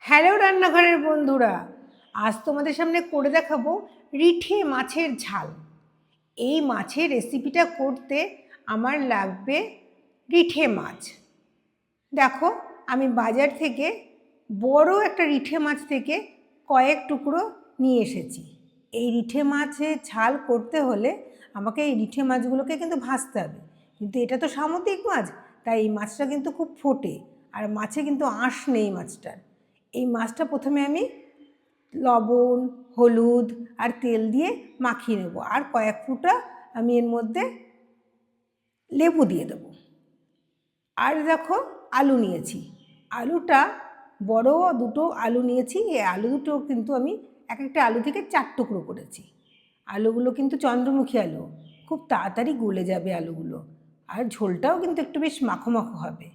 Hello রান্নাঘরের বন্ধুরা, আজ তোমাদের সামনে করে দেখাবো রিঠে মাছের ঝাল। এই মাছের রেসিপিটা করতে আমার লাগবে রিঠে মাছ। দেখো, আমি বাজার থেকে বড় একটা রিঠে মাছ থেকে কয়েক টুকরো নিয়ে এসেছি। এই রিঠে মাছের ঝাল করতে হলে আমাকে এই রিঠে মাছগুলোকে কিন্তু ভাজতে হবে, কিন্তু এটা তো সামুদ্রিক মাছ, তাই এই মাছটা কিন্তু খুব ফোটে, আর মাছে কিন্তু আঁশ নেই মাছটার। এই মাছটা প্রথমে আমি লবণ, হলুদ আর তেল দিয়ে মাখিয়ে নেব, আর কয়েক ফোঁটা আমি এর মধ্যে লেবু দিয়ে দেবো। আর দেখো, আলু নিয়েছি। আলুটা বড় দুটো আলু নিয়েছি। এই আলু দুটো কিন্তু আমি এক একটা আলু থেকে 4 টুকরো করেছি। আলুগুলো কিন্তু চন্দ্রমুখী আলু, খুব তাড়াতাড়ি গলে যাবে আলুগুলো, আর ঝোলটাও কিন্তু একটু বেশ মাখো মাখো হবে।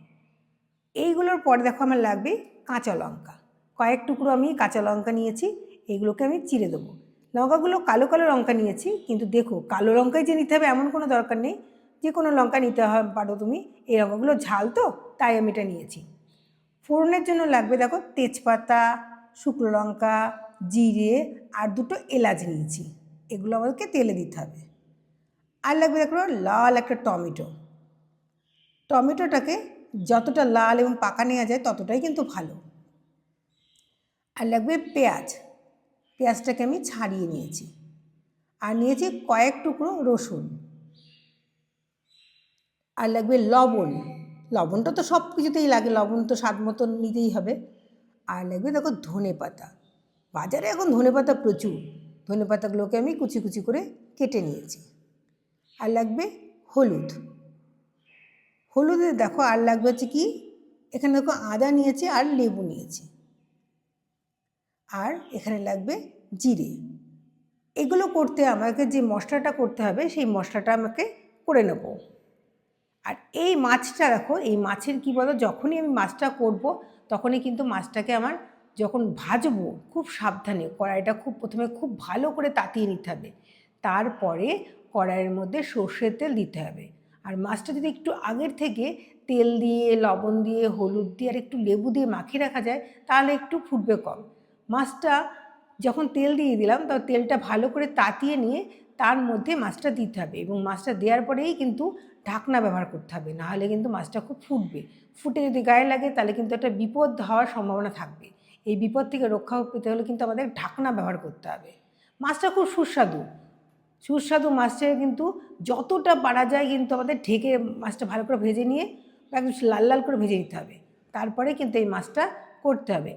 এইগুলোর পরে দেখো আমার লাগবে কাঁচা লঙ্কা। কয়েক টুকরো আমি কাঁচা লঙ্কা নিয়েছি, এগুলোকে আমি চিড়ে দেবো। লঙ্কাগুলো কালো কালো লঙ্কা নিয়েছি, কিন্তু দেখো কালো লঙ্কাই যে নিতে হবে এমন কোনো দরকার নেই, যে কোনো লঙ্কা নিতে পারো তুমি। এই লঙ্কাগুলো ঝাল তো, তাই আমি এটা নিয়েছি। ফোড়নের জন্য লাগবে দেখো তেজপাতা, শুকনো লঙ্কা, জিরে আর দুটো এলাচ নিয়েছি। এগুলো আমাদেরকে তেলে দিতে হবে। আর লাগবে দেখো লাল একটা টমেটো। টমেটোটাকে যতটা লাল এবং পাকা নেওয়া যায় ততটাই কিন্তু ভালো। আর লাগবে পেঁয়াজ। পেঁয়াজটাকে আমি ছাড়িয়ে নিয়েছি। আর নিয়েছি কয়েক টুকরো রসুন। আর লাগবে লবণ। লবণটা তো সব কিছুতেই লাগে, লবণ তো স্বাদ মতন নিতেই হবে। আর লাগবে দেখো ধনে পাতা। বাজারে এখন ধনে পাতা প্রচুর। ধনে পাতাগুলোকে আমি কুচি কুচি করে কেটে নিয়েছি। আর লাগবে হলুদ। হলুদে দেখো আর লাগবে হচ্ছে কি, এখানে দেখো আদা নিয়েছি আর লেবু নিয়েছি। আর এখানে লাগবে জিরে। এগুলো করতে আমাকে যে মশলাটা করতে হবে সেই মশলাটা আমাকে করে নেব। আর এই মাছটা দেখো, এই মাছের কী বলো, যখনই আমি মাছটা করব তখনই কিন্তু মাছটাকে আমার যখন ভাজবো খুব সাবধানে কড়াইটা প্রথমে খুব ভালো করে তাতিয়ে নিতে হবে। তারপরে কড়াইয়ের মধ্যে সর্ষের তেল দিতে হবে। আর মাছটা যদি একটু আগের থেকে তেল দিয়ে, লবণ দিয়ে, হলুদ দিয়ে আর একটু লেবু দিয়ে মাখিয়ে রাখা যায় তাহলে একটু ফুটবে কম। মাছটা যখন তেল দিয়ে দিলাম তখন তেলটা ভালো করে তাতিয়ে নিয়ে তার মধ্যে মাছটা দিতে হবে, এবং মাছটা দেওয়ার পরেই কিন্তু ঢাকনা ব্যবহার করতে হবে, নাহলে কিন্তু মাছটা খুব ফুটবে। ফুটে যদি গায়ে লাগে তাহলে কিন্তু একটা বিপদ হওয়ার সম্ভাবনা থাকবে। এই বিপদ থেকে রক্ষা পেতে হলে কিন্তু আমাদের ঢাকনা ব্যবহার করতে হবে। মাছটা খুব সুস্বাদু। সুস্বাদু মাছটা কিন্তু যতটা পারা যায় কিন্তু আমাদের ঢেকে মাছটা ভালো করে ভেজে নিয়ে একদম লাল লাল করে ভেজে নিতে হবে, তারপরে কিন্তু এই মাছটা করতে হবে।